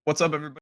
What's up, everybody?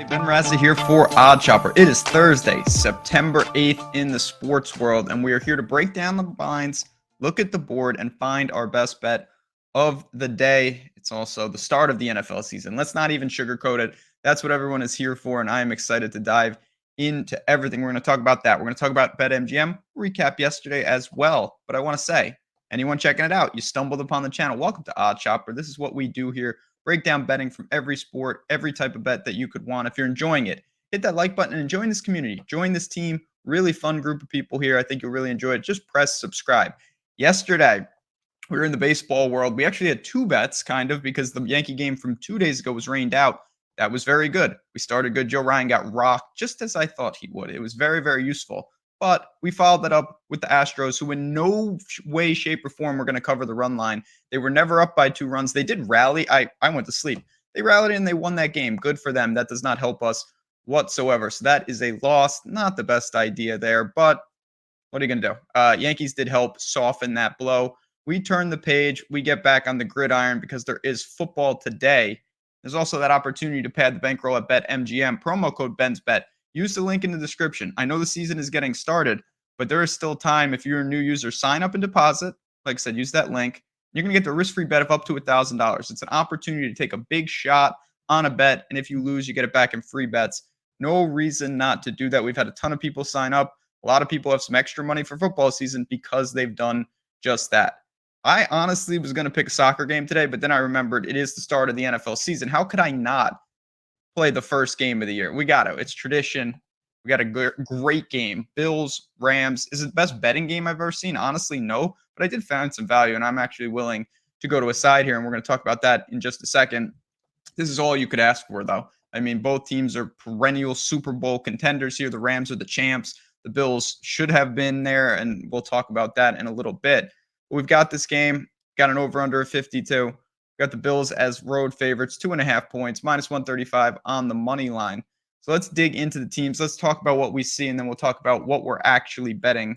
Ben Razza here for Odd Chopper. It is Thursday, September 8th in the sports world, and we are here to break down the lines, look at the board, and find our best bet of the day. It's also the start of the NFL season. Let's not even sugarcoat it. That's what everyone is here for, and I am excited to dive into everything. We're going to talk about that. We're going to talk about BetMGM, recap yesterday as well. But I want to say, anyone checking it out, you stumbled upon the channel, welcome to Odd Chopper. This is what we do here. Break down betting from every sport, every type of bet that you could want. If you're enjoying it, hit that like button and join this community. Join this team. Really fun group of people here. I think you'll really enjoy it. Just press subscribe. Yesterday, we were in the baseball world. We actually had two bets, kind of, because the Yankee game from 2 days ago was rained out. That was very good. We started good. Joe Ryan got rocked just as I thought he would. It was very, very useful. But we followed that up with the Astros, who in no way, shape, or form were going to cover the run line. They were never up by 2 runs. They did rally. I went to sleep. They rallied and they won that game. Good for them. That does not help us whatsoever. So that is a loss. Not the best idea there, but what are you going to do? Yankees did help soften that blow. We turn the page. We get back on the gridiron because there is football today. There's also that opportunity to pad the bankroll at BetMGM. Promo code BensBet. Use the link in the description. I know the season is getting started, but there is still time. If you're a new user, sign up and deposit. Like I said, use that link. You're going to get the risk-free bet of up to $1,000. It's an opportunity to take a big shot on a bet, and if you lose, you get it back in free bets. No reason not to do that. We've had a ton of people sign up. A lot of people have some extra money for football season because they've done just that. I honestly was going to pick a soccer game today, but then I remembered it is the start of the NFL season. How could I not play the first game of the year? We got to. It's tradition. We got a great game. Bills, Rams. Is it the best betting game I've ever seen? Honestly, no. But I did find some value, and I'm actually willing to go to a side here, and we're going to talk about that in just a second. This is all you could ask for, though. I mean, both teams are perennial Super Bowl contenders here. The Rams are the champs. The Bills should have been there, and we'll talk about that in a little bit. But we've got this game. Got an over-under of 52. Got the Bills as road favorites, 2.5 points, minus 135 on the money line. So let's dig into the teams. Let's talk about what we see, and then we'll talk about what we're actually betting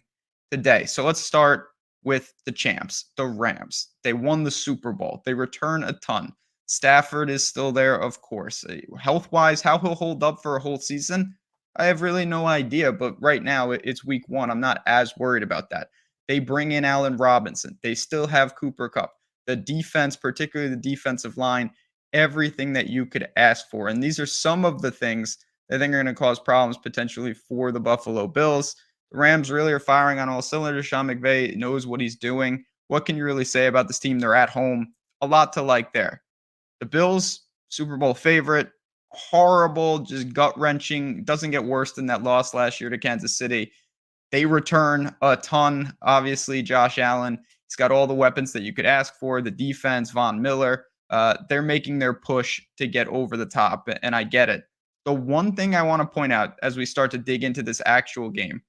today. So let's start with the champs, the Rams. They won the Super Bowl. They return a ton. Stafford is still there, of course. Health-wise, how he'll hold up for a whole season, I have really no idea. But right now, it's week 1. I'm not as worried about that. They bring in Allen Robinson. They still have Cooper Kupp. The defense, particularly the defensive line, everything that you could ask for. And these are some of the things that I think are going to cause problems potentially for the Buffalo Bills. The Rams really are firing on all cylinders. Sean McVay knows what he's doing. What can you really say about this team? They're at home. A lot to like there. The Bills, Super Bowl favorite, horrible, just gut-wrenching. Doesn't get worse than that loss last year to Kansas City. They return a ton. Obviously, Josh Allen, he's got all the weapons that you could ask for. The defense, Von Miller, they're making their push to get over the top, and I get it. The one thing I want to point out as we start to dig into this actual game,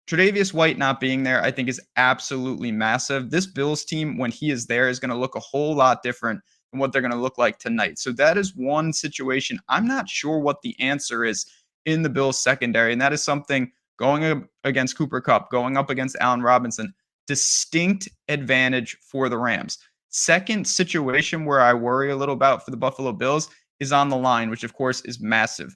Tre'Davious White not being there, I think, is absolutely massive. This Bills team, when he is there, is going to look a whole lot different than what they're going to look like tonight. So that is one situation. I'm not sure what the answer is in the Bills secondary. And that is something going up against Cooper Kupp, going up against Allen Robinson, distinct advantage for the Rams. Second situation where I worry a little about for the Buffalo Bills is on the line, which of course is massive.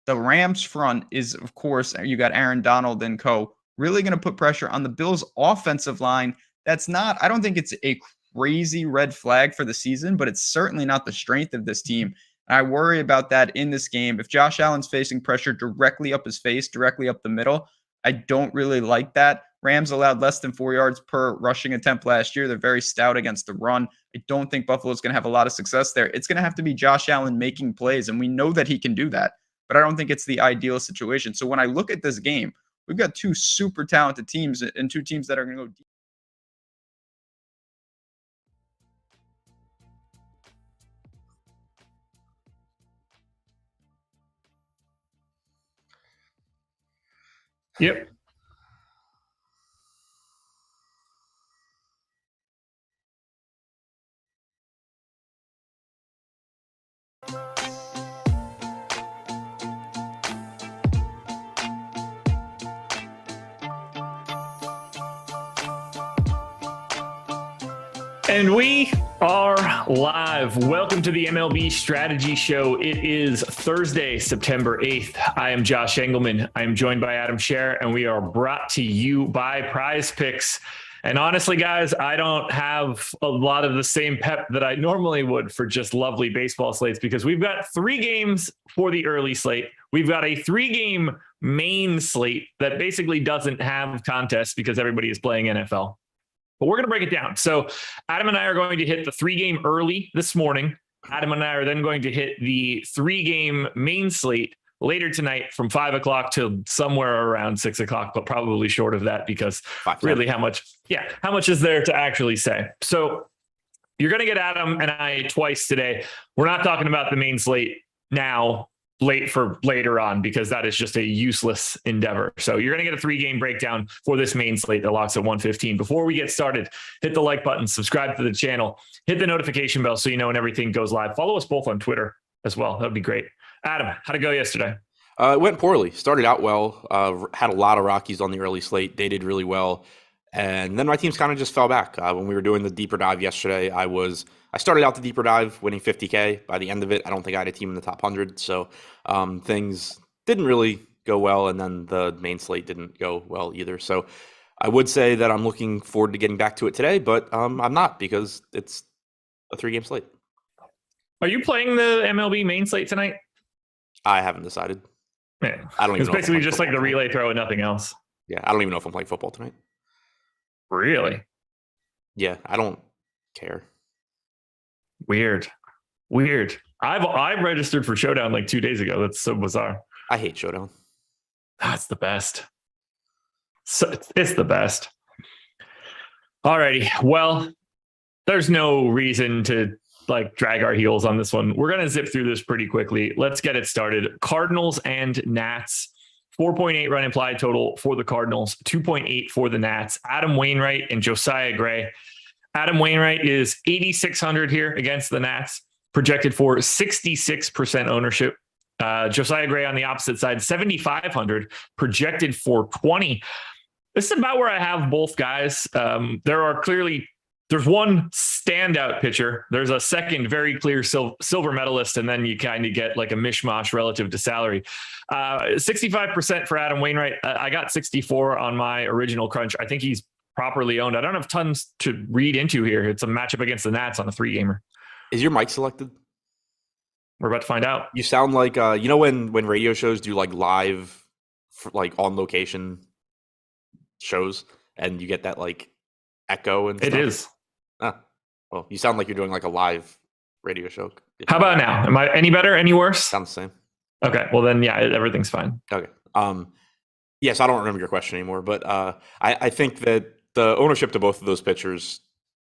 The Rams front is, of course, you got Aaron Donald and co. really going to put pressure on the Bills offensive line. That's not, I don't think it's a crazy red flag for the season, but it's certainly not the strength of this team. I worry about that in this game. If Josh Allen's facing pressure directly up his face, directly up the middle, I don't really like that. Rams allowed less than 4 yards per rushing attempt last year. They're very stout against the run. I don't think Buffalo's going to have a lot of success there. It's going to have to be Josh Allen making plays, and we know that he can do that, but I don't think it's the ideal situation. So when I look at this game, we've got two super talented teams and two teams that are going to go deep. Yep. And we are live. Welcome to the MLB Strategy Show. It is Thursday, September 8th. I am Josh Engelman. I am joined by Adam Scherer, and we are brought to you by Prize Picks. And honestly, guys, I don't have a lot of the same pep that I normally would for just lovely baseball slates, because we've got 3 games for the early slate. We've got a 3-game main slate that basically doesn't have contests because everybody is playing NFL. But we're going to break it down. So Adam and I are going to hit the 3-game early this morning. Adam and I are then going to hit the 3-game main slate later tonight from 5 o'clock to somewhere around 6 o'clock, but probably short of that because really how much is there to actually say? So you're going to get Adam and I twice today. We're not talking about the main slate now, late for later on, because that is just a useless endeavor. So you're going to get a 3-game breakdown for this main slate that locks at 115. Before we get started, hit the like button, subscribe to the channel, hit the notification bell so you know when everything goes live. Follow us both on Twitter as well. That would be great. Adam, how'd it go yesterday? It went poorly. Started out well. Had a lot of Rockies on the early slate. They did really well. And then my teams kind of just fell back. When we were doing the deeper dive yesterday, I started out the deeper dive winning 50K. By the end of it, I don't think I had a team in the top 100. So things didn't really go well. And then the main slate didn't go well either. So I would say that I'm looking forward to getting back to it today, but I'm not, because it's a 3-game slate. Are you playing the MLB main slate tonight? I haven't decided. Man, I don't even know. It's basically just like the relay throw and nothing else. Yeah, I don't even know if I'm playing football tonight. Really? Yeah, I don't care. Weird. I registered for Showdown like 2 days ago. That's so bizarre. I hate Showdown. That's the best. So it's the best. Alrighty. Well, there's no reason to drag our heels on this one. We're going to zip through this pretty quickly. Let's get it started. Cardinals and Nats. 4.8 run implied total for the Cardinals, 2.8 for the Nats. Adam Wainwright and Josiah Gray. Adam Wainwright is 8,600 here against the Nats, projected for 66% ownership. Josiah Gray on the opposite side, 7,500, projected for 20. This is about where I have both guys. There's one standout pitcher. There's a second very clear silver medalist, and then you kind of get like a mishmash relative to salary. 65% for Adam Wainwright. I got 64 on my original crunch. I think he's properly owned. I don't have tons to read into here. It's a matchup against the Nats on a 3-gamer. Is your mic selected? We're about to find out. You sound like when radio shows do live, on location shows, and you get that echo and stuff. It is. Well, you sound like you're doing a live radio show. How about now? Am I any better? Any worse? Sounds the same. Okay. Well, then, yeah, everything's fine. Okay. Yes, I don't remember your question anymore, but I think that the ownership to both of those pitchers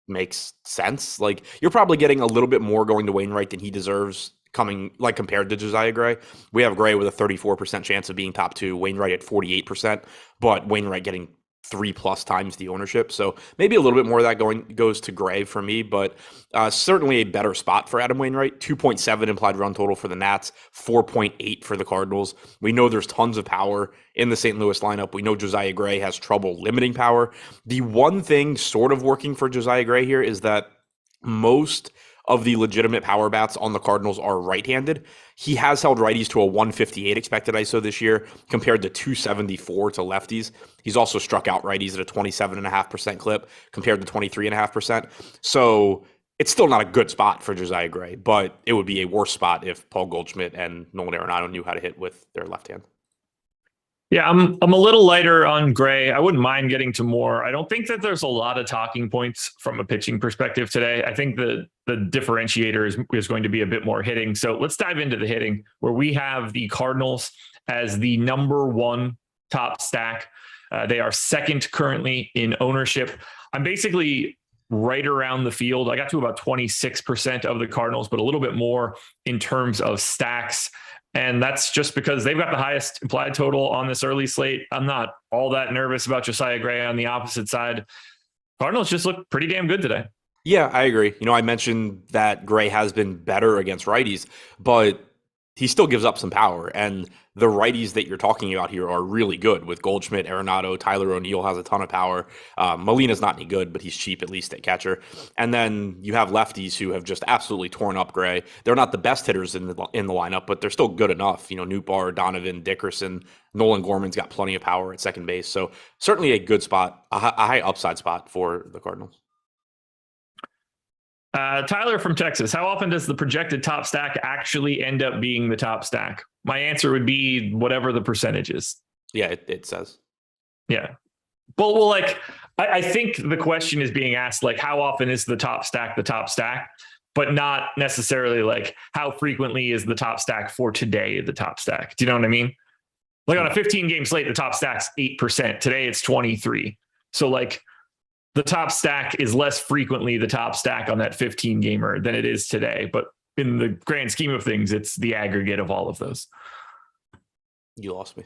makes sense. You're probably getting a little bit more going to Wainwright than he deserves compared to Josiah Gray. We have Gray with a 34% chance of being top 2, Wainwright at 48%, but Wainwright getting 3+ times the ownership. So maybe a little bit more of that goes to Gray for me, but certainly a better spot for Adam Wainwright. 2.7 implied run total for the Nats, 4.8 for the Cardinals. We know there's tons of power in the St. Louis lineup. We know Josiah Gray has trouble limiting power. The one thing sort of working for Josiah Gray here is that most of the legitimate power bats on the Cardinals are right-handed. He has held righties to a 158 expected ISO this year compared to 274 to lefties. He's also struck out righties at a 27.5% clip compared to 23.5%. So it's still not a good spot for Josiah Gray, but it would be a worse spot if Paul Goldschmidt and Nolan Arenado knew how to hit with their left hand. Yeah, I'm a little lighter on Gray. I wouldn't mind getting to more. I don't think that there's a lot of talking points from a pitching perspective today. I think the differentiator is going to be a bit more hitting. So let's dive into the hitting, where we have the Cardinals as the number one top stack. They are second currently in ownership. I'm basically right around the field. I got to about 26% of the Cardinals, but a little bit more in terms of stacks. And that's just because they've got the highest implied total on this early slate. I'm not all that nervous about Josiah Gray on the opposite side. Cardinals just look pretty damn good today. Yeah, I agree. I mentioned that Gray has been better against righties, but he still gives up some power. And the righties that you're talking about here are really good with Goldschmidt, Arenado, Tyler O'Neill has a ton of power. Molina's not any good, but he's cheap at least at catcher. And then you have lefties who have just absolutely torn up Gray. They're not the best hitters in the lineup, but they're still good enough. Nootbaar, Donovan, Dickerson, Nolan Gorman's got plenty of power at second base. So certainly a good spot, a high upside spot for the Cardinals. Tyler from Texas, how often does the projected top stack actually end up being the top stack? My answer would be whatever the percentage is. Yeah, it says. Yeah. Well, I think the question is being asked, how often is the top stack, but not necessarily how frequently is the top stack for today the top stack. Do you know what I mean? On a 15-game slate, the top stack's 8%. Today it's 23. So the top stack is less frequently the top stack on that 15-gamer than it is today. But in the grand scheme of things, it's the aggregate of all of those. You lost me.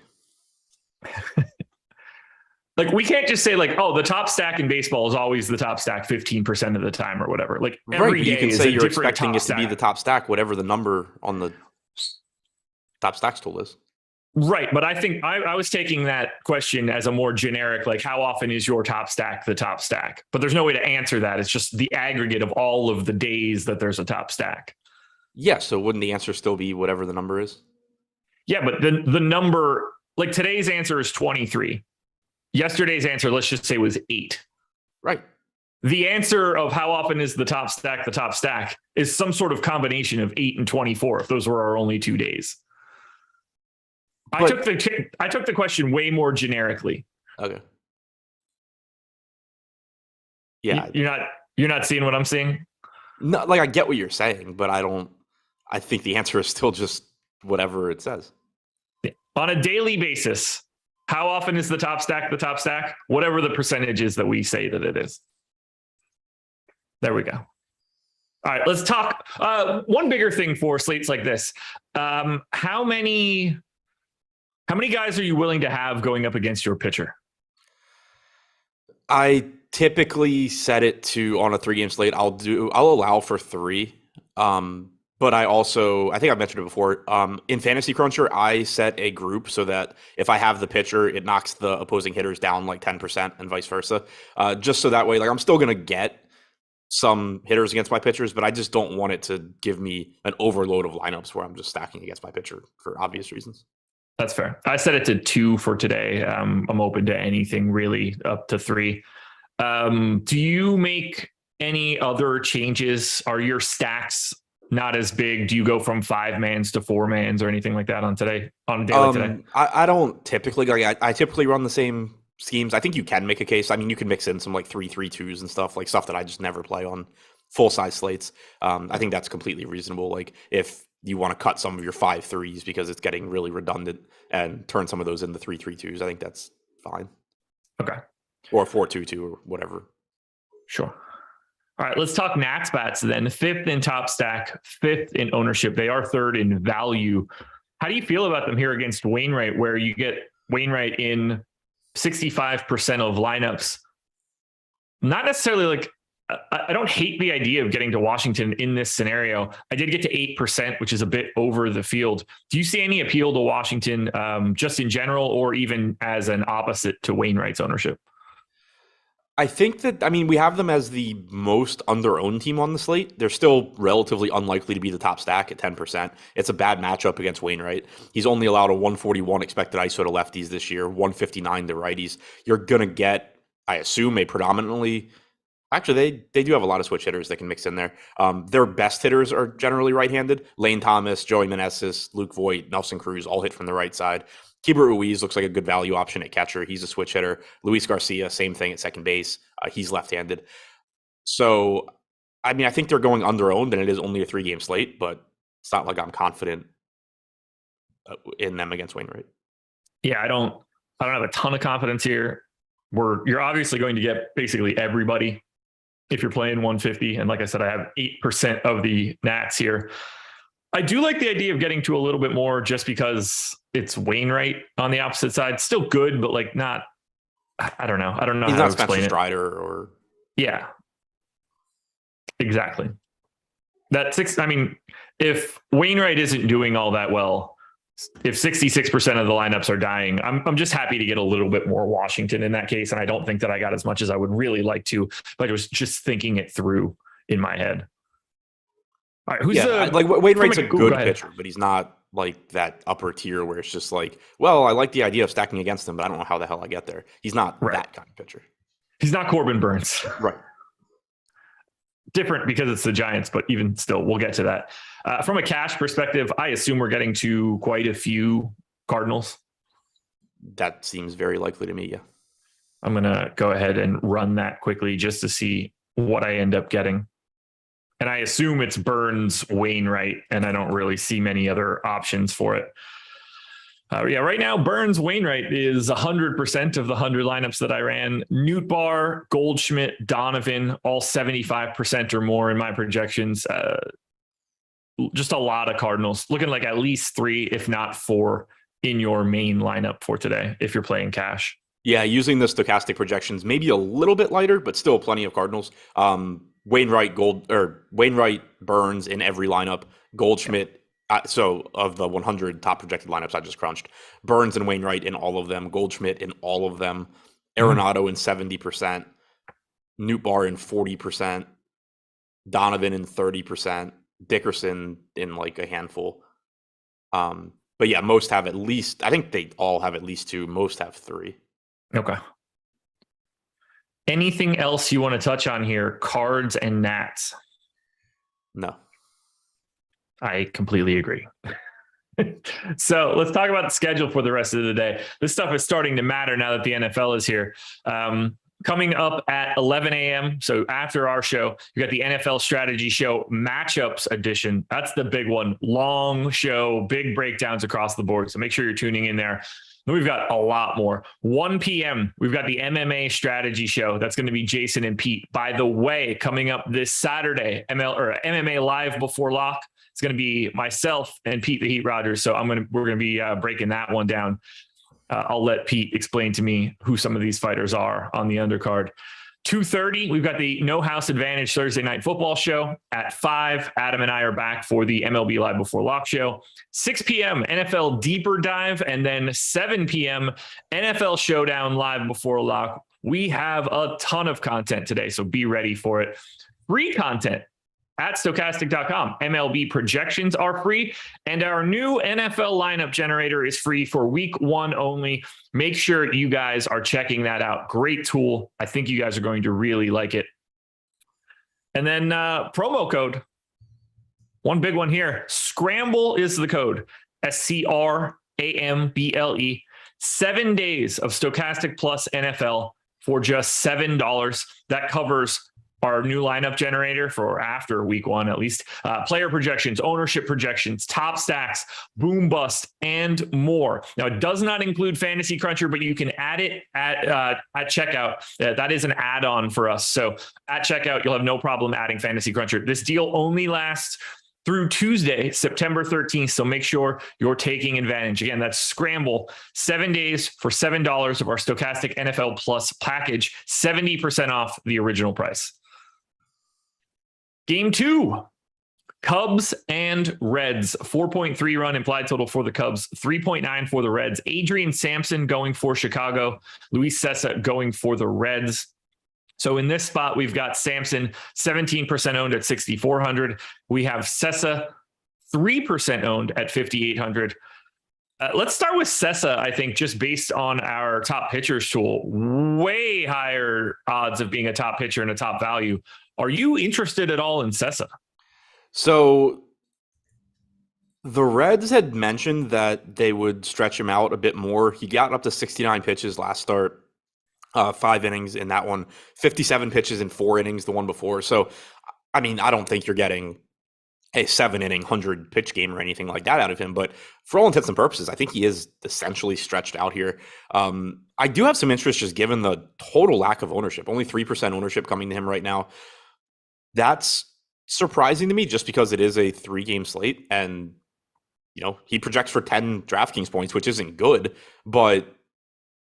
We can't just say the top stack in baseball is always the top stack 15% of the time or whatever. Every day you can is say a you're different expecting it to be the top stack, whatever the number on the top stacks tool is. Right. But I think I was taking that question as a more generic, how often is your top stack the top stack? But there's no way to answer that. It's just the aggregate of all of the days that there's a top stack. Yeah. So wouldn't the answer still be whatever the number is? Yeah. But the number, today's answer is 23. Yesterday's answer, let's just say, was 8. Right. The answer of how often is the top stack is some sort of combination of 8 and 24, if those were our only 2 days. I took the question way more generically. Okay. Yeah. You're not seeing what I'm seeing? No, I get what you're saying, but I think the answer is still just whatever it says. On a daily basis, how often is the top stack? Whatever the percentage is that we say that it is. There we go. All right, let's talk. One bigger thing for slates like this. How many guys are you willing to have going up against your pitcher? I typically set it to, on a 3-game slate, I'll allow for 3. But I think I've mentioned it before. In Fantasy Cruncher, I set a group so that if I have the pitcher, it knocks the opposing hitters down 10% and vice versa. Just so that way, I'm still going to get some hitters against my pitchers, but I just don't want it to give me an overload of lineups where I'm just stacking against my pitcher for obvious reasons. That's fair. I set it to 2 for today. I'm open to anything really up to 3. Do you make any other changes? Are your stacks not as big? Do you go from 5-mans to 4-mans or anything like that on a day like today? I don't typically. I typically run the same schemes. I think you can make a case. I mean, you can mix in some 3-3-2s and stuff that I just never play on full size slates. I think that's completely reasonable. If you want to cut some of your 5-3s because it's getting really redundant and turn some of those into 3-3-2s, I think that's fine. Okay. Or 4-2-2 or whatever. Sure. All right, let's talk Nats bats then. 5th in top stack, 5th in ownership. They are 3rd in value. How do you feel about them here against Wainwright, where you get Wainwright in 65% of lineups. Not necessarily like, I don't hate the idea of getting to Washington in this scenario. I did get to 8%, which is a bit over the field. Do you see any appeal to Washington just in general, or even as an opposite to Wainwright's ownership? I think that, I mean, we have them as the most under-owned team on the slate. They're still relatively unlikely to be the top stack at 10%. It's a bad matchup against Wainwright. He's only allowed a 141 expected ISO to lefties this year, 159 to righties. You're going to get, I assume, a predominantly... Actually, they do have a lot of switch hitters that can mix in there. Their best hitters are generally right-handed. Lane Thomas, Joey Meneses, Luke Voigt, Nelson Cruz all hit from the right side. Keibert Ruiz looks like a good value option at catcher. He's a switch hitter. Luis Garcia, same thing at second base. He's left-handed. So, I mean, I think they're going under-owned, and it is only a 3-game slate, but it's not like I'm confident in them against Wainwright. Yeah, I don't have a ton of confidence here. You're obviously going to get basically everybody if you're playing 150. And like I said, I have 8% of the Nats here. I do like the idea of getting to a little bit more just because it's Wainwright on the opposite side. Still good, but like not, I don't know. He's how not to explain Spencer Strider or. Yeah, exactly. If Wainwright isn't doing all that well, if 66% of the lineups are dying, I'm just happy to get a little bit more Washington in that case. And I don't think that I got as much as I would really like to, but I was just thinking it through in my head. All right, like Wainwright's a good pitcher, but he's not like that upper tier where it's just like, well, I like the idea of stacking against him, but I don't know how the hell I get there. He's not that kind of pitcher. He's not Corbin Burns. Right. Different because it's the Giants, but even still, we'll get to that. From a cash perspective, I assume we're getting to quite a few Cardinals. That seems very likely to me, yeah. I'm going to go ahead and run that quickly just to see what I end up getting. And I assume it's Burns, Wainwright, and I don't really see many other options for it. Right now, Burns, Wainwright is 100% of the 100 lineups that I ran. Nootbaar, Goldschmidt, Donovan, all 75% or more in my projections. Just a lot of Cardinals. Looking like at least 3, if not 4, in your main lineup for today, if you're playing cash. Yeah, using the Stokastic projections, maybe a little bit lighter, but still plenty of Cardinals. Wainwright, Burns in every lineup. Goldschmidt. So of the 100 top projected lineups I just crunched, Burns and Wainwright in all of them, Goldschmidt in all of them, Arenado in 70%, Nootbaar in 40%, Donovan in 30%, Dickerson in like a handful. But yeah, most have at least, I think they all have at least 2, most have 3. Okay. Anything else you want to touch on here? Cards and Nats? No. I completely agree. So let's talk about the schedule for the rest of the day. This stuff is starting to matter now that the NFL is here. Coming up at 11 a.m., so after our show, you got the NFL Strategy Show Matchups Edition. That's the big one. Long show, big breakdowns across the board. So make sure you're tuning in there. Then we've got a lot more. 1 p.m., we've got the MMA Strategy Show. That's going to be Jason and Pete. By the way, coming up this Saturday, MMA Live Before Lock. It's going to be myself and Pete the Heat Rogers. So we're going to be breaking that one down. I'll let Pete explain to me who some of these fighters are on the undercard. 2:30, we've got the No House Advantage Thursday Night Football show. At 5, Adam and I are back for the MLB Live Before Lock show. 6 p.m., NFL Deeper Dive. And then 7 p.m., NFL Showdown Live Before Lock. We have a ton of content today, so be ready for it. Free content at Stokastic.com. MLB projections are free, and our new NFL lineup generator is free for week 1 only. Make sure you guys are checking that out. Great tool. I think you guys are going to really like it. And then promo code. One big one here. Scramble is the code. SCRAMBLE. 7 days of Stokastic Plus NFL for just $7. That covers our new lineup generator for after week 1, at least, player projections, ownership projections, top stacks, boom bust, and more. Now, it does not include Fantasy Cruncher, but you can add it at checkout. That is an add-on for us. So at checkout, you'll have no problem adding Fantasy Cruncher. This deal only lasts through Tuesday, September 13th. So make sure you're taking advantage. Again, that's Scramble, 7 days for $7 of our Stokastic NFL Plus package, 70% off the original price. Game 2. Cubs and Reds, 4.3 run implied total for the Cubs, 3.9 for the Reds. Adrian Sampson going for Chicago, Luis Cessa going for the Reds. So in this spot, we've got Sampson 17% owned at 6,400. We have Cessa 3% owned at 5,800. Let's start with Cessa, I think, just based on our top pitchers tool, way higher odds of being a top pitcher and a top value. Are you interested at all in Cessa? So the Reds had mentioned that they would stretch him out a bit more. He got up to 69 pitches last start, 5 innings in that one, 57 pitches in 4 innings the one before. So, I mean, I don't think you're getting a 7-inning, 100-pitch game or anything like that out of him. But for all intents and purposes, I think he is essentially stretched out here. I do have some interest just given the total lack of ownership. Only 3% ownership coming to him right now. That's surprising to me just because it is a 3-game slate, and you know he projects for 10 DraftKings points, which isn't good, but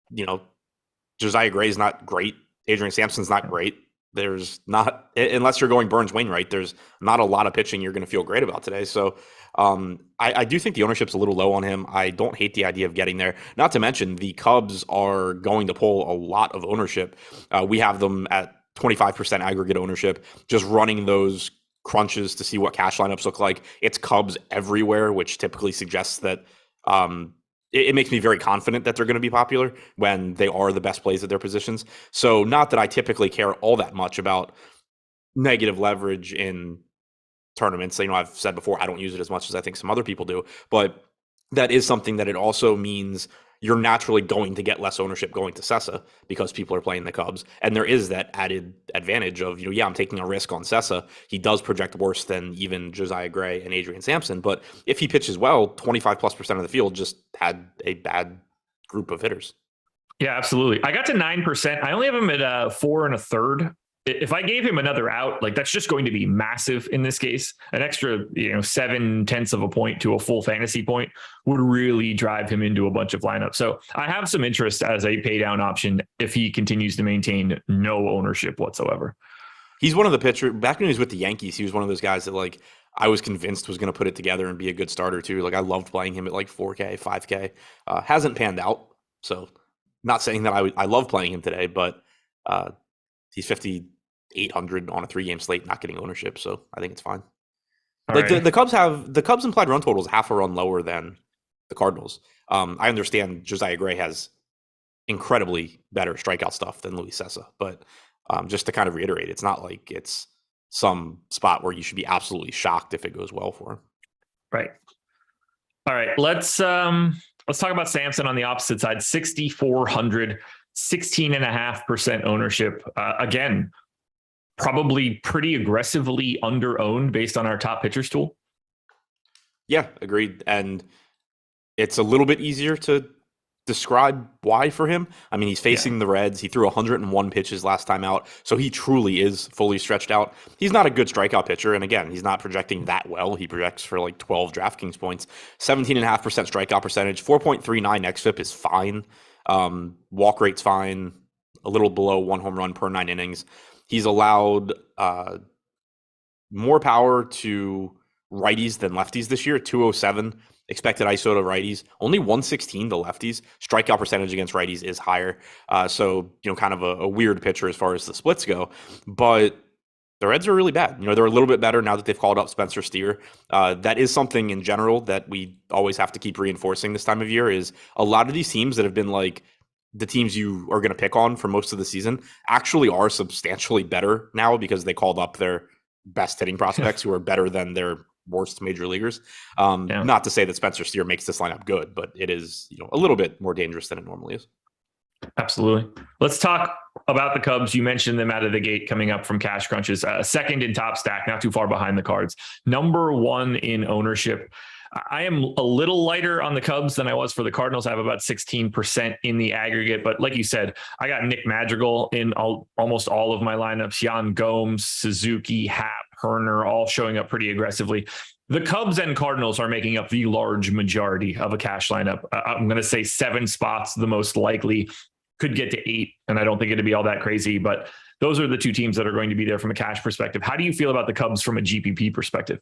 you know Josiah Gray is not great, Adrian Sampson's not great. There's not, unless you're going Burns Wainwright, there's not a lot of pitching you're going to feel great about today. So I do think the ownership's a little low on him. I don't hate the idea of getting there. Not to mention the Cubs are going to pull a lot of ownership. We have them at 25% aggregate ownership, just running those crunches to see what cash lineups look like. It's Cubs everywhere, which typically suggests that it makes me very confident that they're going to be popular when they are the best plays at their positions. So not that I typically care all that much about negative leverage in tournaments. You know, I've said before, I don't use it as much as I think some other people do, but that is something that it also means you're naturally going to get less ownership going to Cessa because people are playing the Cubs. And there is that added advantage of, you know, yeah, I'm taking a risk on Cessa. He does project worse than even Josiah Gray and Adrian Sampson. But if he pitches well, 25+% of the field just had a bad group of hitters. Yeah, absolutely. I got to 9%. I only have him at 4 1/3. If I gave him another out, like that's just going to be massive in this case. An extra, 0.7 of a point to a full fantasy point would really drive him into a bunch of lineups. So I have some interest as a pay down option if he continues to maintain no ownership whatsoever. He's one of the pitchers. Back when he was with the Yankees, he was one of those guys that like I was convinced was going to put it together and be a good starter too. Like I loved playing him at like 4K, 5K. Hasn't panned out. So not saying that I love playing him today, but he's 5,800 on a 3-game slate, not getting ownership. So I think it's fine. Like right. The Cubs implied run total is half a run lower than the Cardinals. I understand Josiah Gray has incredibly better strikeout stuff than Luis Cessa, but just to kind of reiterate, it's not like it's some spot where you should be absolutely shocked if it goes well for him. Right. All right. Let's talk about Sampson on the opposite side. 6,400, 16.5% ownership. Again, probably pretty aggressively under-owned based on our top pitchers tool. Yeah, agreed. And it's a little bit easier to describe why for him. I mean, he's facing the Reds. He threw 101 pitches last time out, so he truly is fully stretched out. He's not a good strikeout pitcher, and again, he's not projecting that well. He projects for like 12 DraftKings points. 17.5% strikeout percentage, 4.39 xFIP is fine. Walk rate's fine, a little below 1 home run per 9 innings. He's allowed more power to righties than lefties this year, 207 expected ISO to righties, only 116 to lefties. Strikeout percentage against righties is higher. So, kind of a weird pitcher as far as the splits go. But the Reds are really bad. They're a little bit better now that they've called up Spencer Steer. That is something in general that we always have to keep reinforcing this time of year is a lot of these teams that have been like the teams you are going to pick on for most of the season actually are substantially better now because they called up their best hitting prospects who are better than their worst major leaguers. Not to say that Spencer Steer makes this lineup good, but it is, a little bit more dangerous than it normally is. Absolutely. Let's talk about the Cubs. You mentioned them out of the gate coming up from cash crunches. Second in top stack, not too far behind the Cards. Number 1 in ownership. I am a little lighter on the Cubs than I was for the Cardinals. I have about 16% in the aggregate. But like you said, I got Nick Madrigal in almost all of my lineups. Yan Gomes, Suzuki, Happ, Turner, all showing up pretty aggressively. The Cubs and Cardinals are making up the large majority of a cash lineup. I'm going to say 7 spots, the most likely. Could get to 8, and I don't think it'd be all that crazy, but those are the 2 teams that are going to be there from a cash perspective. How do you feel about the Cubs from a GPP perspective?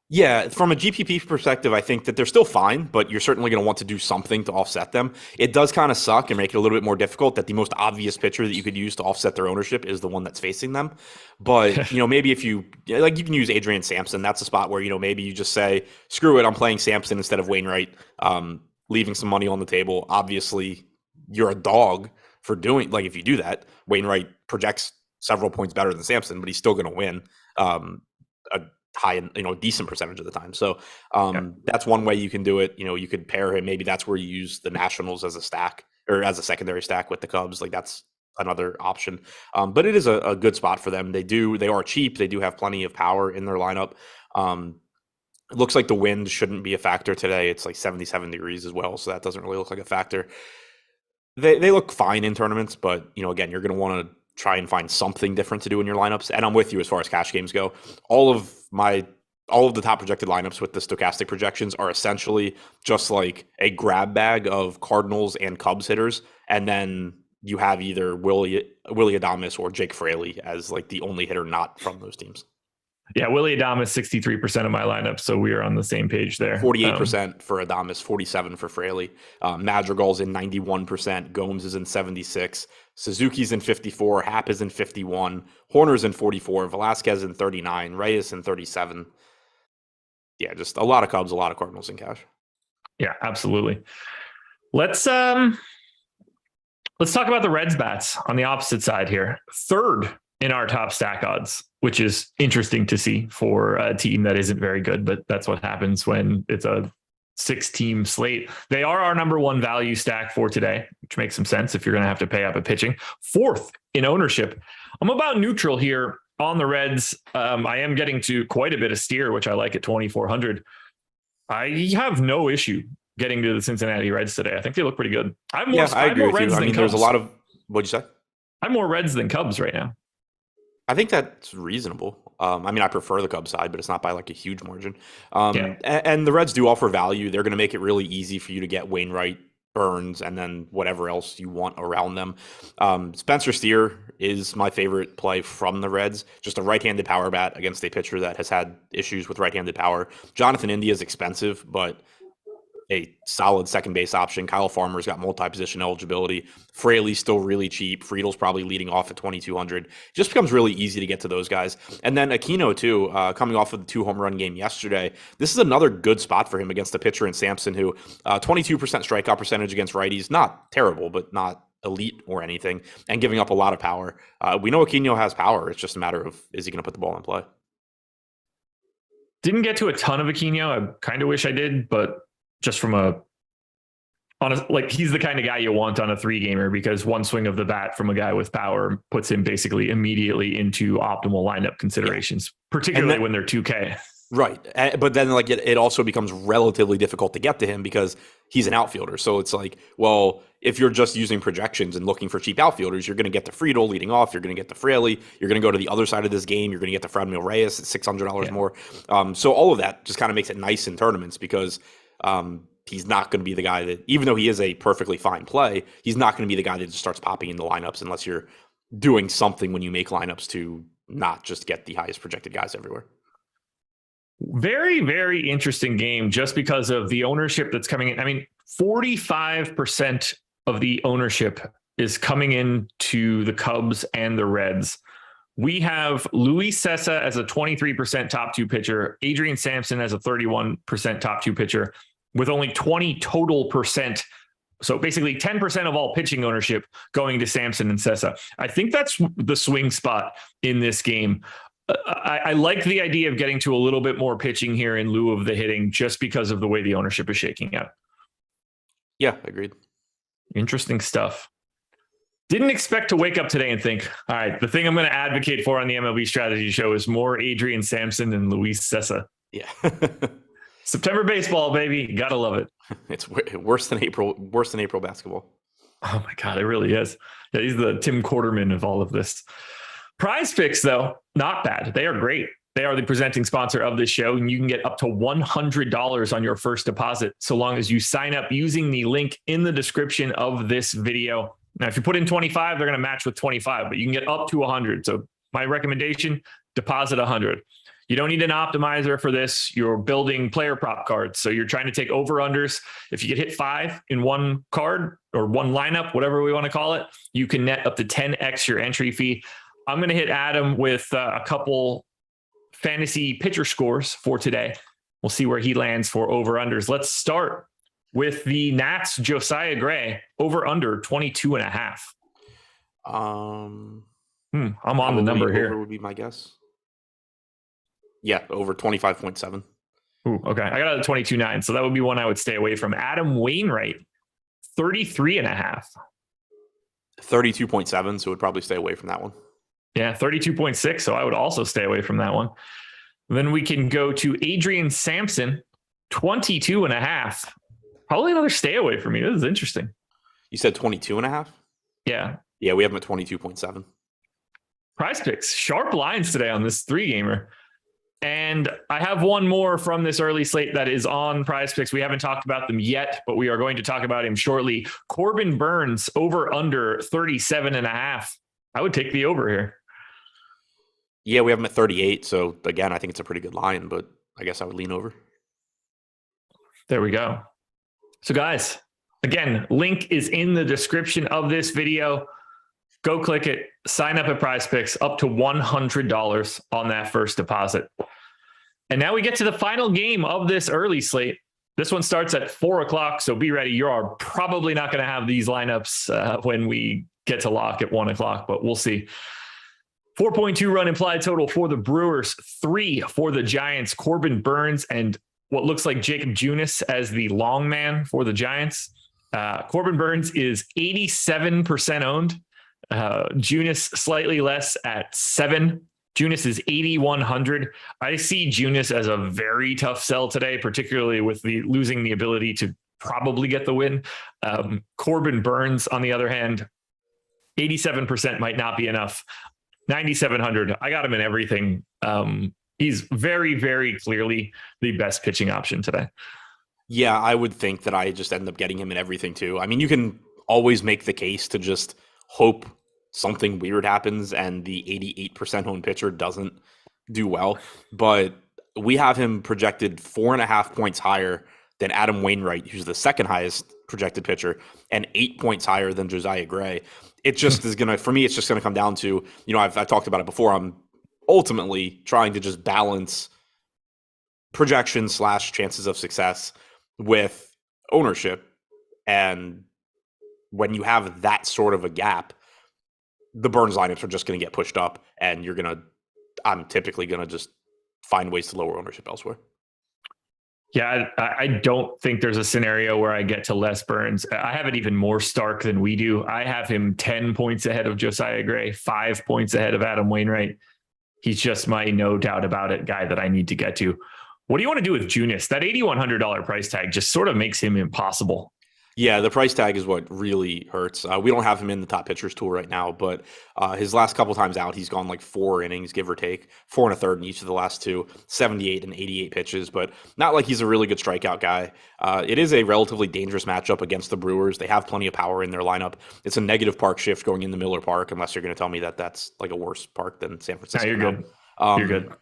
Yeah, from a GPP perspective, I think that they're still fine, but you're certainly going to want to do something to offset them. It does kind of suck and make it a little bit more difficult that the most obvious pitcher that you could use to offset their ownership is the one that's facing them. But, maybe if you can use Adrian Sampson. That's a spot where, maybe you just say, screw it, I'm playing Sampson instead of Wainwright, leaving some money on the table. Obviously, you're a dog for doing, if you do that. Wainwright projects several points better than Sampson, but he's still going to win a high, decent percentage of the time. So that's one way you can do it. You could pair him. Maybe that's where you use the Nationals as a stack or as a secondary stack with the Cubs. That's another option. But it is a good spot for them. They are cheap. They do have plenty of power in their lineup. It looks like the wind shouldn't be a factor today. It's 77 degrees as well. So that doesn't really look like a factor. They look fine in tournaments, but again, you're going to want to try and find something different to do in your lineups. And I'm with you as far as cash games go. All of the top projected lineups with the Stokastic projections are essentially just a grab bag of Cardinals and Cubs hitters. And then you have either Willie Adames or Jake Fraley as the only hitter not from those teams. Yeah, Willie Adames, 63% of my lineup, so we are on the same page there. 48% for Adames, 47% for Fraley. Madrigal's in 91%, Gomes is in 76%, Suzuki's in 54%, Happ is in 51%, Horner's in 44%, Velasquez in 39%, Reyes in 37%. Yeah, just a lot of Cubs, a lot of Cardinals in cash. Yeah, absolutely. Let's talk about the Reds bats on the opposite side here. 3rd in our top stack odds, which is interesting to see for a team that isn't very good, but that's what happens when it's a 6-team slate. They are our number 1 value stack for today, which makes some sense if you're going to have to pay up at pitching. 4th in ownership. I'm about neutral here on the Reds. I am getting to quite a bit of steer, which I like at 2,400. I have no issue getting to the Cincinnati Reds today. I think they look pretty good. I agree with you. There's a lot of, what'd you say? I'm more Reds than Cubs right now. I think that's reasonable. I prefer the Cubs side, but it's not by a huge margin. And the Reds do offer value. They're going to make it really easy for you to get Wainwright, Burns, and then whatever else you want around them. Spencer Steer is my favorite play from the Reds. Just a right-handed power bat against a pitcher that has had issues with right-handed power. Jonathan India is expensive, but a solid second base option. Kyle Farmer's got multi-position eligibility. Fraley's still really cheap. Friedel's probably leading off at 2,200. Just becomes really easy to get to those guys. And then Aquino too, coming off of the 2-home-run game yesterday. This is another good spot for him against the pitcher in Sampson, who 22% strikeout percentage against righties. Not terrible, but not elite or anything. And giving up a lot of power. We know Aquino has power. It's just a matter of, is he going to put the ball in play? Didn't get to a ton of Aquino. I kind of wish I did, but just from he's the kind of guy you want on a 3-gamer, because one swing of the bat from a guy with power puts him basically immediately into optimal lineup considerations, particularly when they're 2K. Right. But then it also becomes relatively difficult to get to him because he's an outfielder. So it's if you're just using projections and looking for cheap outfielders, you're going to get the Friedel leading off. You're going to get the Fraley. You're going to go to the other side of this game. You're going to get the Franmil Reyes at $600 more. So all of that just kind of makes it nice in tournaments because he's not going to be the guy that, even though he is a perfectly fine play, he's not going to be the guy that just starts popping in the lineups unless you're doing something when you make lineups to not just get the highest projected guys everywhere. Very, very interesting game just because of the ownership that's coming in. 45% of the ownership is coming in to the Cubs and the Reds. We have Luis Cessa as a 23% top 2 pitcher, Adrian Sampson as a 31% top 2 pitcher, with only 20 total percent. So basically 10% of all pitching ownership going to Sampson and Cessa. I think that's the swing spot in this game. I like the idea of getting to a little bit more pitching here in lieu of the hitting, just because of the way the ownership is shaking out. Yeah, agreed. Interesting stuff. Didn't expect to wake up today and think, all right, the thing I'm going to advocate for on the MLB strategy show is more Adrian Sampson and Luis Cessa. Yeah. September baseball, baby. Gotta love it. It's worse than April basketball. Oh my God, it really is. Yeah, he's the Tim Quarterman of all of this. Prize picks, though, not bad. They are great. They are the presenting sponsor of this show, and you can get up to $100 on your first deposit so long as you sign up using the link in the description of this video. Now, if you put in 25, they're going to match with 25, but you can get up to 100. So my recommendation, deposit 100. You don't need an optimizer for this. You're building player prop cards. So you're trying to take over-unders. If you could hit 5 in one card or one lineup, whatever we want to call it, you can net up to 10x your entry fee. I'm going to hit Adam with a couple fantasy pitcher scores for today. We'll see where he lands for over-unders. Let's start with the Nats, Josiah Gray, over-under 22.5. I'm on the number here. Over would be my guess. Yeah, over 25.7. Ooh, okay. I got it at 22.9, so that would be one I would stay away from. Adam Wainwright, 33.5. 32.7, so would probably stay away from that one. Yeah, 32.6, so I would also stay away from that one. Then we can go to Adrian Sampson, 22.5. Probably another stay away from me. This is interesting. You said 22.5? Yeah. Yeah, we have him at 22.7. Prize Picks, sharp lines today on this 3-gamer. And I have one more from this early slate that is on Prize Picks. We haven't talked about them yet, but we are going to talk about him shortly. Corbin Burns, over under 37.5. I would take the over here. Yeah, we have him at 38. So again, I think it's a pretty good line, but I guess I would lean over. There we go. So guys, again, link is in the description of this video. Go click it, sign up at Prize Picks, up to $100 on that first deposit. And now we get to the final game of this early slate. This one starts at 4:00, so be ready. You are probably not going to have these lineups when we get to lock at 1:00, but we'll see. 4.2 run implied total for the Brewers, 3 for the Giants. Corbin Burns and what looks like Jacob Junis as the long man for the Giants. Corbin Burns is 87% owned. Junis slightly less at 7. Junis is 8,100. I see Junis as a very tough sell today, particularly with losing the ability to probably get the win. Corbin Burns, on the other hand, 87% might not be enough. 9,700. I got him in everything. He's very, very clearly the best pitching option today. Yeah, I would think that I just end up getting him in everything too. I mean, you can always make the case to just hope something weird happens and the 88% owned pitcher doesn't do well. But we have him projected 4.5 points higher than Adam Wainwright, who's the second highest projected pitcher, and 8 points higher than Josiah Gray. It just is going to, for me, it's just going to come down to, I've talked about it before. I'm ultimately trying to just balance projections / chances of success with ownership. And when you have that sort of a gap, the Burns lineups are just going to get pushed up, and I'm typically going to just find ways to lower ownership elsewhere. Yeah, I don't think there's a scenario where I get to less Burns. I have it even more stark than we do. I have him 10 points ahead of Josiah Gray, 5 points ahead of Adam Wainwright. He's just my no doubt about it guy that I need to get to. What do you want to do with Junis? That $8,100 price tag just sort of makes him impossible. Yeah, the price tag is what really hurts. We don't have him in the top pitchers tool right now, but his last couple times out, he's gone like 4 innings, give or take, 4 1/3 in each of the last 2, 78 and 88 pitches, but not like he's a really good strikeout guy. It is a relatively dangerous matchup against the Brewers. They have plenty of power in their lineup. It's a negative park shift going into Miller Park, unless you're going to tell me that that's like a worse park than San Francisco. No, you're good. You're good.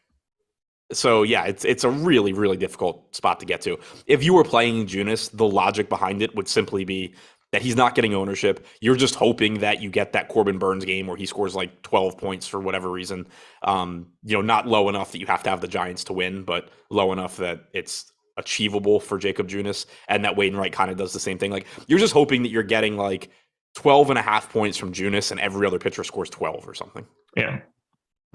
So yeah, it's a really, really difficult spot to get to. If you were playing Junis, the logic behind it would simply be that he's not getting ownership. You're just hoping that you get that Corbin Burns game where he scores like 12 points for whatever reason. Not low enough that you have to have the Giants to win, but low enough that it's achievable for Jacob Junis, and that Wainwright kind of does the same thing. Like, you're just hoping that you're getting like 12.5 points from Junis and every other pitcher scores 12 or something.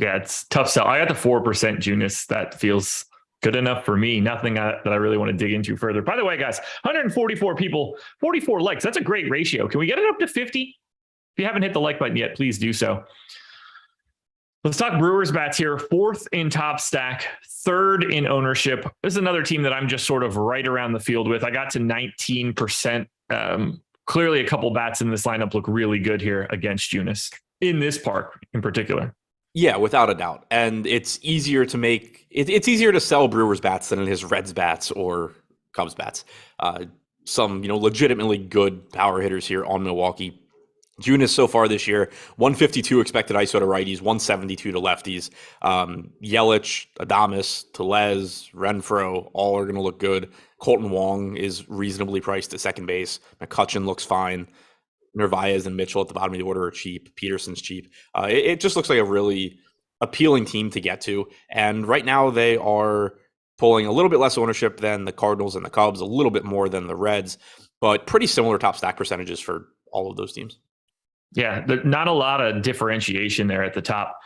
Yeah, it's tough sell. I got the 4% Junis. That feels good enough for me. Nothing that I really want to dig into further. By the way, guys, 144 people, 44 likes. That's a great ratio. Can we get it up to 50? If you haven't hit the like button yet, please do so. Let's talk Brewers bats here. 4th in top stack, 3rd in ownership. This is another team that I'm just sort of right around the field with. I got to 19%. Clearly, a couple bats in this lineup look really good here against Junis in this park in particular. Yeah, without a doubt. And it's easier to make it's easier to sell Brewers bats than it is Reds bats or Cubs bats. Some legitimately good power hitters here on Milwaukee. Junis so far this year, 152 expected ISO to righties, 172 to lefties. Yelich, Adames, Tellez, Renfroe, all are going to look good. Colton Wong is reasonably priced at second base. McCutchen looks fine. Narvaez and Mitchell at the bottom of the order are cheap. Peterson's cheap. It just looks like a really appealing team to get to. And right now they are pulling a little bit less ownership than the Cardinals and the Cubs, a little bit more than the Reds, but pretty similar top stack percentages for all of those teams. Yeah, not a lot of differentiation there at the top.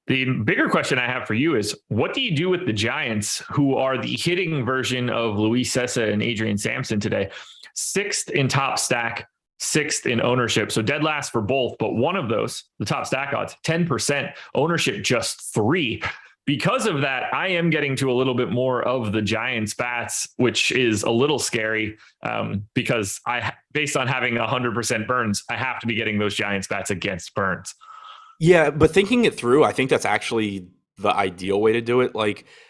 The bigger question I have for you is, what do you do with the Giants, who are the hitting version of Luis Sessa and Adrian Sampson today? 6th in top stack, 6th in ownership. So dead last for both, but one of those, the top stack odds, 10%, ownership just 3. Because of that, I am getting to a little bit more of the Giants bats, which is a little scary because based on having 100% Burns, I have to be getting those Giants bats against Burns. Yeah, but thinking it through, I think that's actually the ideal way to do it.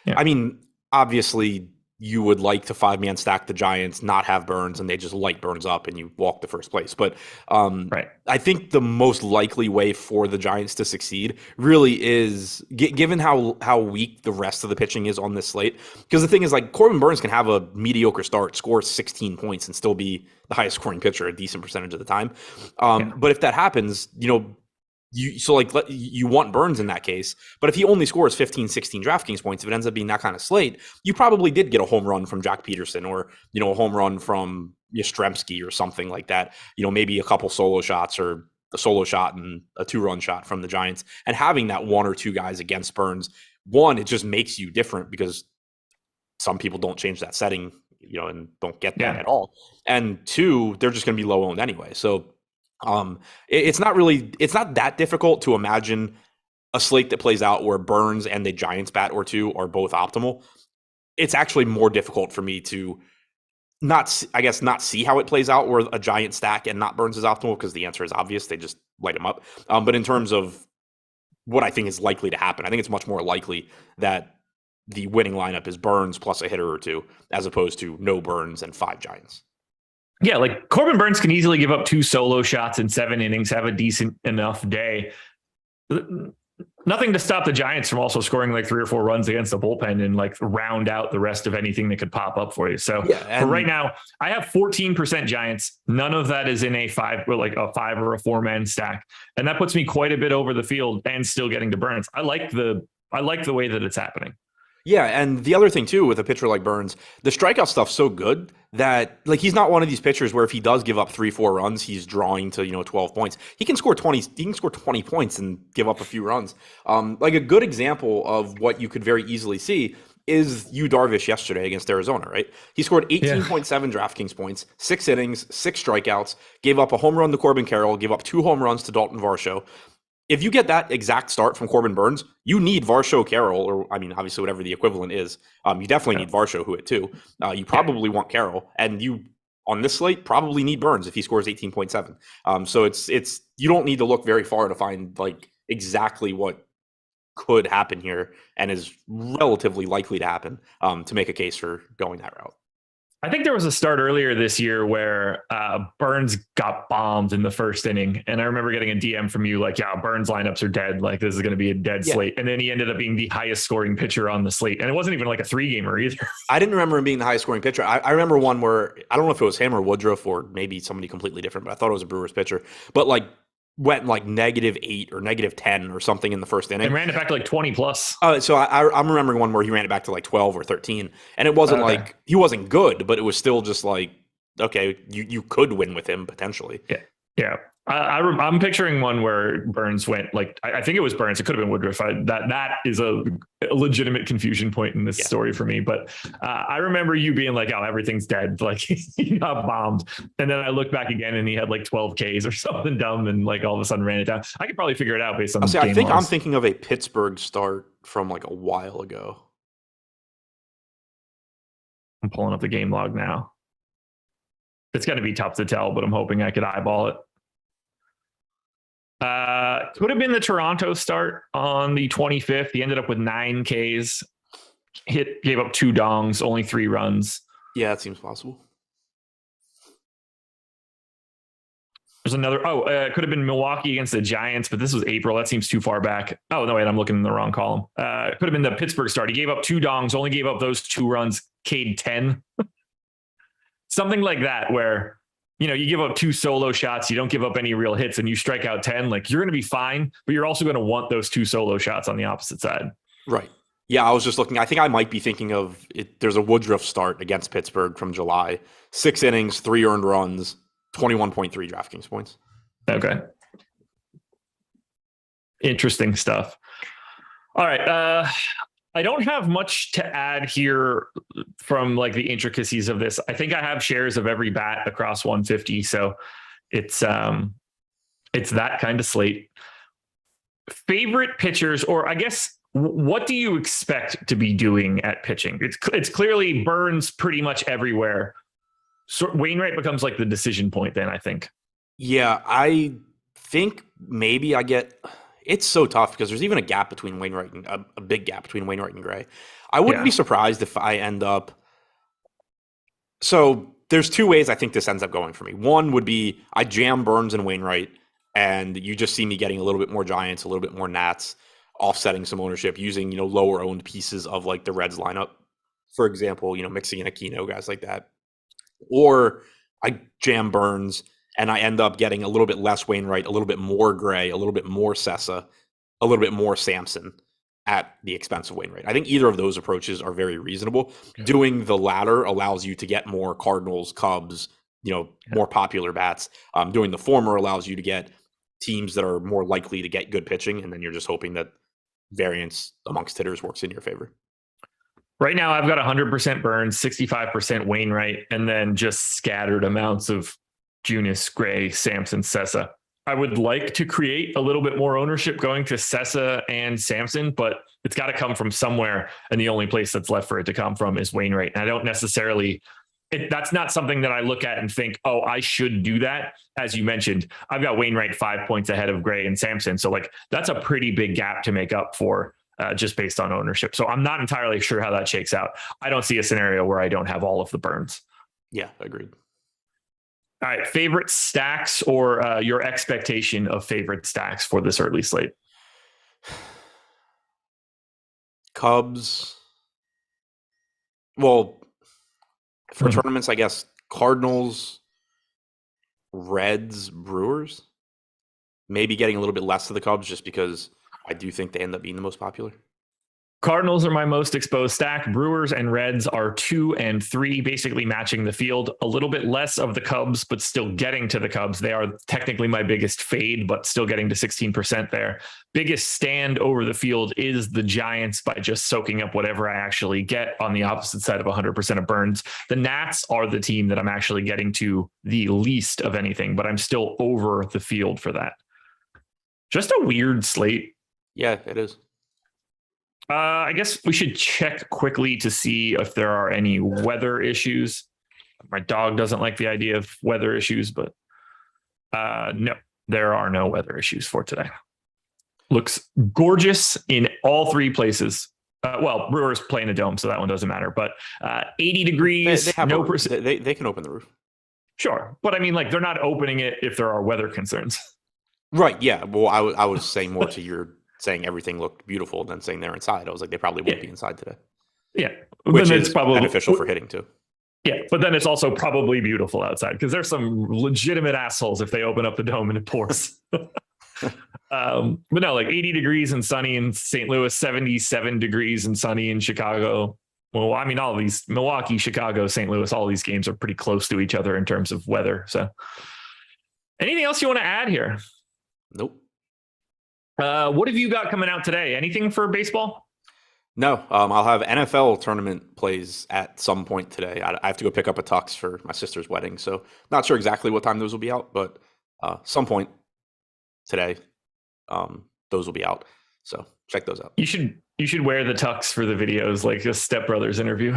I mean, obviously you would like to 5-man stack the Giants, not have Burns, and they just light Burns up and you walk to first place. But right. I think the most likely way for the Giants to succeed really is, given how weak the rest of the pitching is on this slate, because the thing is, Corbin Burns can have a mediocre start, score 16 points, and still be the highest scoring pitcher a decent percentage of the time. But if that happens, you want Burns in that case, but if he only scores 15, 16 DraftKings points, if it ends up being that kind of slate, you probably did get a home run from Jack Peterson or, a home run from Yastrzemski or something like that. Maybe a couple solo shots or a solo shot and a 2-run shot from the Giants. And having that 1 or 2 guys against Burns, one, it just makes you different because some people don't change that setting, and don't get that at all. And 2, they're just going to be low owned anyway. So it's not that difficult to imagine a slate that plays out where Burns and the Giants bat or 2 are both optimal. It's actually more difficult for me to not see how it plays out where a Giant stack and not Burns is optimal, because the answer is obvious. They just light him up. But in terms of what I think is likely to happen, I think it's much more likely that the winning lineup is Burns plus a hitter or 2, as opposed to no Burns and 5 Giants. Yeah, Corbin Burns can easily give up 2 solo shots in 7 innings, have a decent enough day. Nothing to stop the Giants from also scoring 3 or 4 runs against the bullpen and round out the rest of anything that could pop up for you. So for right now, I have 14% Giants. None of that is in a 5 or a 5 or a 4-man stack. And that puts me quite a bit over the field and still getting to Burns. I like the way that it's happening. Yeah, and the other thing too with a pitcher like Burns, the strikeout stuff's so good that he's not one of these pitchers where if he does give up 3-4 runs, he's drawing to 12 points. He can score 20. He can score 20 points and give up a few runs. A good example of what you could very easily see is Yu Darvish yesterday against Arizona. Right, he scored 18.7 DraftKings points, 6 innings, 6 strikeouts, gave up a home run to Corbin Carroll, gave up 2 home runs to Dalton Varsho. If you get that exact start from Corbin Burns, you need Varsho Carroll, or obviously whatever the equivalent is. You definitely need Varsho, who hit 2. You probably want Carroll, and you on this slate probably need Burns if he scores 18.7. So it's you don't need to look very far to find exactly what could happen here and is relatively likely to happen to make a case for going that route. I think there was a start earlier this year where Burns got bombed in the first inning. And I remember getting a DM from you Burns lineups are dead. This is going to be a dead slate. And then he ended up being the highest scoring pitcher on the slate. And it wasn't even a 3-gamer either. I didn't remember him being the highest scoring pitcher. I remember one where, I don't know if it was him or Woodruff or maybe somebody completely different, but I thought it was a Brewers pitcher. But went -8 or -10 or something in the first inning. And ran it back to 20 plus. So I'm remembering one where he ran it back to 12 or 13. And it wasn't he wasn't good, but it was still just okay, you could win with him potentially. Yeah. I'm picturing one where Burns went I think it was Burns. It could have been Woodruff. That is a legitimate confusion point in this story for me. But I remember you being oh, everything's dead. He got bombed. And then I looked back again and he had 12 Ks or something dumb and all of a sudden ran it down. I could probably figure it out based on I think I'm thinking of a Pittsburgh start from a while ago. I'm pulling up the game log now. It's going to be tough to tell, but I'm hoping I could eyeball it. Could have been the Toronto start on the 25th. He ended up with 9 Ks. Gave up 2 dongs, only 3 runs. Yeah, that seems possible. There's another. It could have been Milwaukee against the Giants, but this was April. That seems too far back. Oh, no, wait, I'm looking in the wrong column. It could have been the Pittsburgh start. He gave up 2 dongs, only gave up those 2 runs, K'd 10. Something like that, where, you give up 2 solo shots, you don't give up any real hits, and you strike out 10. Like, you're going to be fine, but you're also going to want those 2 solo shots on the opposite side. Right. Yeah, I was just looking. I think I might be thinking of it. There's a Woodruff start against Pittsburgh from July. 6 innings, 3 earned runs, 21.3 DraftKings points. Okay. Interesting stuff. All right. I don't have much to add here from like the intricacies of this. I think I have shares of every bat across 150. So it's that kind of slate. Favorite pitchers, or I guess, what do you expect to be doing at pitching? It's clearly Burns pretty much everywhere. So Wainwright becomes like the decision point then, I think. Yeah, I think maybe it's so tough because there's even a gap between Wainwright and a big gap between Wainwright and Gray. I wouldn't be surprised if I end up. So there's 2 ways I think this ends up going for me. One would be I jam Burns and Wainwright, and you just see me getting a little bit more Giants, a little bit more Nats, offsetting some ownership using, lower owned pieces of like the Reds lineup, for example, mixing in Aquino, guys like that. Or I jam Burns and I end up getting a little bit less Wainwright, a little bit more Gray, a little bit more Sessa, a little bit more Sampson at the expense of Wainwright. I think either of those approaches are very reasonable. Okay. Doing the latter allows you to get more Cardinals, Cubs, more popular bats. Doing the former allows you to get teams that are more likely to get good pitching, and then you're just hoping that variance amongst hitters works in your favor. Right now, I've got 100% Burns, 65% Wainwright, and then just scattered amounts of Junis, Gray, Sampson, Sessa. I would like to create a little bit more ownership going to Sessa and Sampson, but it's got to come from somewhere, and the only place that's left for it to come from is Wainwright. And I don't necessarily... that's not something that I look at and think, oh, I should do that. As you mentioned, I've got Wainwright 5 points ahead of Gray and Sampson. So like that's a pretty big gap to make up for just based on ownership. So I'm not entirely sure how that shakes out. I don't see a scenario where I don't have all of the Burns. Yeah, agreed. All right. Favorite stacks, or your expectation of favorite stacks for this early slate? Cubs. Well, for tournaments, I guess Cardinals, Reds, Brewers. Maybe getting a little bit less to the Cubs just because I do think they end up being the most popular. Cardinals are my most exposed stack. Brewers and Reds are 2 and 3, basically matching the field. A little bit less of the Cubs, but still getting to the Cubs. They are technically my biggest fade, but still getting to 16% there. Biggest stand over the field is the Giants by just soaking up whatever I actually get on the opposite side of 100% of Burns. The Nats are the team that I'm actually getting to the least of anything, but I'm still over the field for that. Just a weird slate. Yeah, it is. I guess we should check quickly to see if there are any weather issues. My dog doesn't like the idea of weather issues, but no, there are no weather issues for today. Looks gorgeous in all 3 places. Brewers play in a dome, so that one doesn't matter. But 80 degrees, they can open the roof. Sure, but I mean, like, they're not opening it if there are weather concerns. Right, yeah. Well, I was saying more to your saying everything looked beautiful than saying they're inside. I was like, they probably won't be inside today. Yeah. Which is probably beneficial for hitting too. Yeah, but then it's also probably beautiful outside because there's some legitimate assholes if they open up the dome and it pours. But no, like 80 degrees and sunny in St. Louis, 77 degrees and sunny in Chicago. Well, I mean, all these Milwaukee, Chicago, St. Louis, all these games are pretty close to each other in terms of weather. So anything else you want to add here? Nope. What have you got coming out today? Anything for baseball? No, I'll have NFL tournament plays at some point today. I have to go pick up a tux for my sister's wedding, so not sure exactly what time those will be out, but some point today, those will be out. So check those out. You should wear the tux for the videos, like a Step Brothers interview.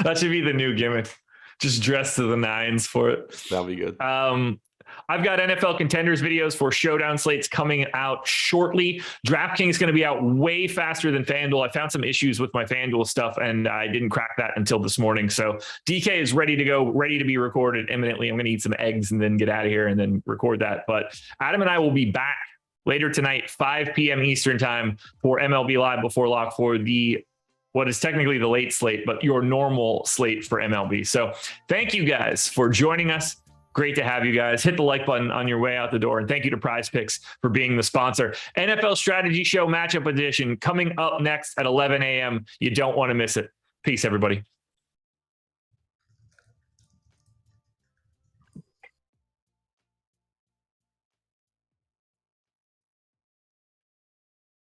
That should be the new gimmick. Just dress to the nines for it. That'll be good. I've got NFL contenders videos for showdown slates coming out shortly. DraftKings is going to be out way faster than FanDuel. I found some issues with my FanDuel stuff, and I didn't crack that until this morning. So DK is ready to go, ready to be recorded imminently. I'm going to eat some eggs and then get out of here and then record that. But Adam and I will be back later tonight, 5 p.m. Eastern time for MLB Live Before Lock for what is technically the late slate, but your normal slate for MLB. So thank you guys for joining us. Great to have you guys. Hit the like button on your way out the door. And thank you to Prize Picks for being the sponsor. NFL Strategy Show Matchup Edition coming up next at 11 a.m. You don't want to miss it. Peace, everybody.